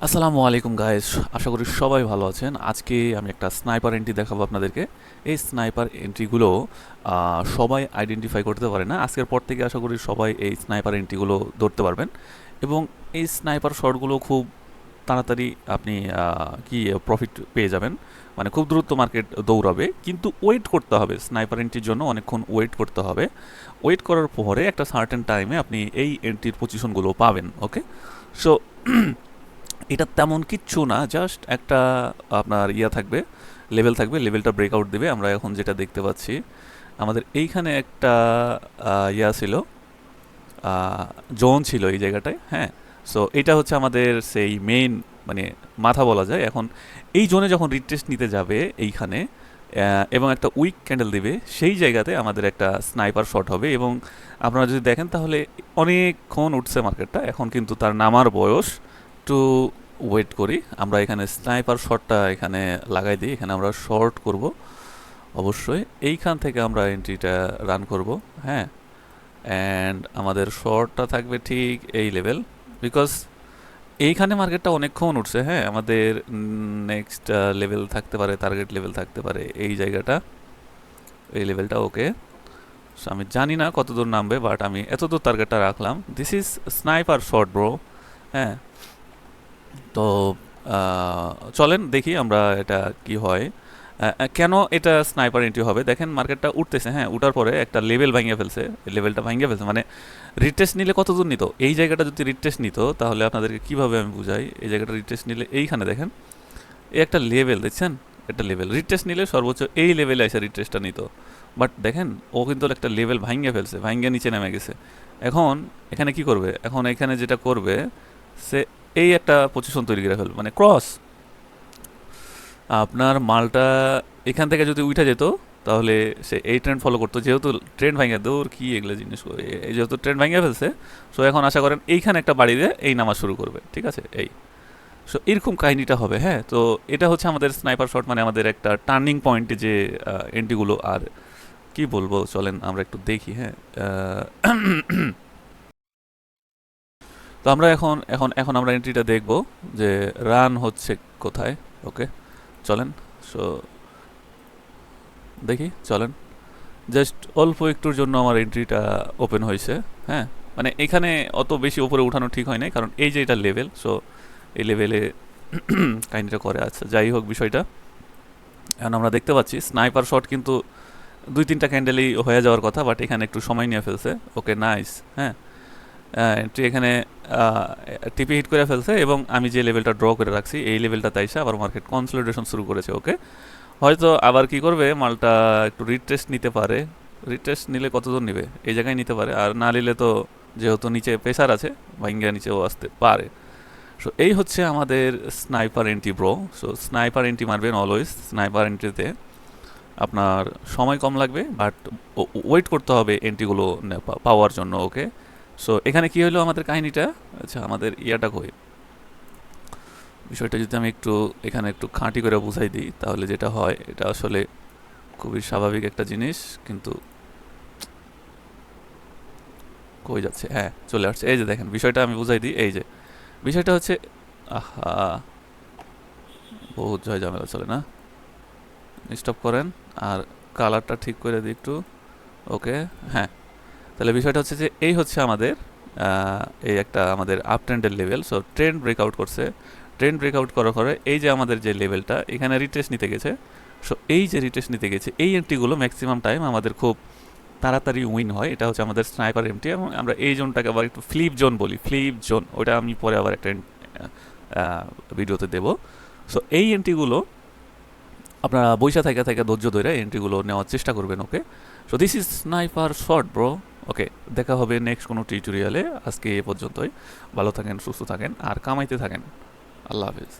আসসালামু আলাইকুম গাইস, আশা করি সবাই ভালো আছেন। আজকে আমি একটা স্নাইপার এন্ট্রি দেখাবো আপনাদেরকে। এই স্নাইপার এন্ট্রিগুলো সবাই আইডেন্টিফাই করতে পারে না। আজকের পর থেকে আশা করি সবাই এই স্নাইপার এন্ট্রিগুলো ধরতে পারবেন এবং এই স্নাইপার শটগুলো খুব তাড়াতাড়ি আপনি কি প্রফিট পেয়ে যাবেন। মানে খুব দ্রুত মার্কেট দৌড়াবে, কিন্তু ওয়েট করতে হবে। স্নাইপার এন্ট্রির জন্য অনেকক্ষণ ওয়েট করতে হবে। ওয়েট করার পরে একটা সার্টেন টাইমে আপনি এই এন্ট্রির পজিশনগুলো পাবেন। ওকে, সো এটা তেমন কিচ্ছু না, জাস্ট একটা আপনার থাকবে, লেভেল থাকবে, লেভেলটা ব্রেকআউট দেবে। আমরা এখন যেটা দেখতে পাচ্ছি, আমাদের এইখানে একটা ছিল, জোন ছিল এই জায়গাটায়। হ্যাঁ, সো এটা হচ্ছে আমাদের সেই মেইন, মানে মাথা বলা যায়। এখন এই জোনে যখন রিটেস্ট নিতে যাবে এইখানে এবং একটা উইক ক্যান্ডেল দেবে, সেই জায়গাতে আমাদের একটা স্নাইপার শট হবে। এবং আপনারা যদি দেখেন তাহলে অনেকক্ষণ উঠছে মার্কেটটা, এখন কিন্তু তার নামার বয়স। একটু ওয়েট করি, আমরা এখানে স্নাইপার শটটা এখানে লাগাই দিই। এখানে আমরা শর্ট করব অবশ্যই, এইখান থেকে আমরা এন্ট্রিটা রান করব। হ্যাঁ, অ্যান্ড আমাদের শর্টটা থাকবে ঠিক এই লেভেল, বিকজ এইখানে মার্কেটটা অনেকক্ষণ উঠছে। হ্যাঁ, আমাদের নেক্সট লেভেল থাকতে পারে, টার্গেট লেভেল থাকতে পারে এই জায়গাটা, এই লেভেলটা। ওকে, সো আমি জানি না কত দূর নামবে, বাট আমি এতদূর টার্গেটটা রাখলাম। This is sniper shot bro. হ্যাঁ, তো চলেন দেখি আমরা এটা কি হয়। কেন এটা স্নাইপার এন্ট্রি হবে, দেখেন মার্কেটটা উঠতেছে। হ্যাঁ, উঠার পরে একটা লেভেল ভাঙিয়ে ফেলছে, লেভেলটা ভাঙিয়ে ফেলছে। মানে রিটেস্ট নিলে কত দূর নিত, এই জায়গাটা যদি রিটেস্ট নিত তাহলে আপনাদেরকে কীভাবে আমি বুঝাই। এই জায়গাটা রিটেস্ট নিলে এইখানে দেখেন, এই একটা লেভেল দেখছেন, একটা লেভেল রিটেস্ট নিলে সর্বোচ্চ এই লেভেলে এসে রিটেস্টটা নিত। বাট দেখেন ও কিন্তু একটা লেভেল ভাঙিয়ে ফেলছে, ভাঙিয়ে নিচে নেমে গেছে। এখন এখানে কি করবে, এখন এখানে যেটা করবে সে এই একটা পজিশন তৈরি করে ফেলবে, মানে ক্রস। আপনার মালটা এখান থেকে যদি উঠে যেত তাহলে সে এই ট্রেন্ড ফলো করতো। যেহেতু ট্রেন্ড ভাঙিয়ে দৌড় কি এগুলো জিনিস, এই যেহেতু ট্রেন্ড ভাঙিয়ে ফেলছে, সো এখন আশা করেন এইখানে একটা বাড়ি দিয়ে এই নামা শুরু করবে। ঠিক আছে, এই সো এরকম কাহিনিটা হবে। হ্যাঁ, তো এটা হচ্ছে আমাদের স্নাইপার শট, মানে আমাদের একটা টার্নিং পয়েন্টে যে এন্ট্রিগুলো। আর কি বলবো, চলেন আমরা একটু দেখি। হ্যাঁ, তো আমরা এখন এখন এখন আমরা এন্ট্রিটা দেখব যে রান হচ্ছে কোথায়। ওকে, চলেন। সো দেখি, চলেন। জাস্ট অল্প একটুর জন্য আমার এন্ট্রিটা ওপেন হয়েছে। হ্যাঁ, মানে এখানে অত বেশি উপরে উঠানো ঠিক হয় নাই, কারণ এই যে এটা লেভেল, সো এই লেভেলে কাহিনিটা করে। আচ্ছা, যাই হোক বিষয়টা, এখন আমরা দেখতে পাচ্ছি স্নাইপার শট কিন্তু দুই তিনটা ক্যান্ডেলই হয়ে যাওয়ার কথা, বাট এখানে একটু সময় নিয়ে ফেলছে। ওকে, নাইস। হ্যাঁ, এন্ট্রি এখানে টিপি হিট করে ফেলছে এবং আমি যে লেভেলটা ড্র করে রাখছি এই লেভেলটা তাইসে আবার মার্কেট কনসলিডেশন শুরু করেছে। ওকে, হয়তো আবার কি করবে, মালটা একটু রিট্রেস্ট নিতে পারে। রিট্রেস্ট নিলে কতদূর নিবে, এই জায়গায় নিতে পারে। আর না নিলে তো যেহেতু নিচে প্রেসার আছে, ভাঙ্গা নিচেও আসতে পারে। সো এই হচ্ছে আমাদের sniper entry bro. So sniper entry মারবেন অলওয়েজ। স্নাইপার এন্ট্রিতে আপনার সময় কম লাগবে, বাট ওয়েট করতে হবে এন্ট্রিগুলো পাওয়ার জন্য। ওকে, সো এখানে কি হলো আমাদের কাহিনীটা। আচ্ছা, আমাদের ইয়াটা কই, বিষয়টা যদি আমি একটু এখানে একটু খাঁটি করে বুঝাই দিই তাহলে যেটা হয়, এটা আসলে খুবই স্বাভাবিক একটা জিনিস, কিন্তু কই যাচ্ছে। হ্যাঁ, চলে আসছে। এই যে দেখেন, বিষয়টা আমি বুঝাই দিই। এই যে বিষয়টা হচ্ছে, আহা, বহুত জয় ঝামেলা চলে না, স্টপ করেন আর কালারটা ঠিক করে দিই একটু। ওকে, হ্যাঁ, তাহলে বিষয়টা হচ্ছে যে এই হচ্ছে আমাদের এই একটা আমাদের আপ ট্রেন্ডের লেভেল। সো ট্রেন্ড ব্রেকআউট করছে, ট্রেন্ড ব্রেকআউট করার পরে এই যে আমাদের যে লেভেলটা এখানে রিটেস্ট নিতে গেছে। সো এই যে রিটেস্ট নিতে গেছে, এই এন্ট্রিগুলো ম্যাক্সিমাম টাইম আমাদের খুব তাড়াতাড়ি উইন হয়। এটা হচ্ছে আমাদের স্নাইপার এন্ট্রি, এবং আমরা এই জোনটাকে আবার একটু ফ্লিপ জোন বলি। ফ্লিপ জোন, ওটা আমি পরে আবার একটা ভিডিওতে দেবো। সো এই এন্ট্রিগুলো আপনারা বৈশা থেকে থেকে ধৈর্য ধরে এন্ট্রিগুলো নেওয়ার চেষ্টা করবেন। Okay, so this is sniper shot bro. Okay, দেখা হবে নেক্সট কোনো টিউটোরিয়ালে। আজকে এ পর্যন্তই। ভালো থাকেন, সুস্থ থাকেন আর কামাইতে থাকেন। আল্লাহ হাফিজ।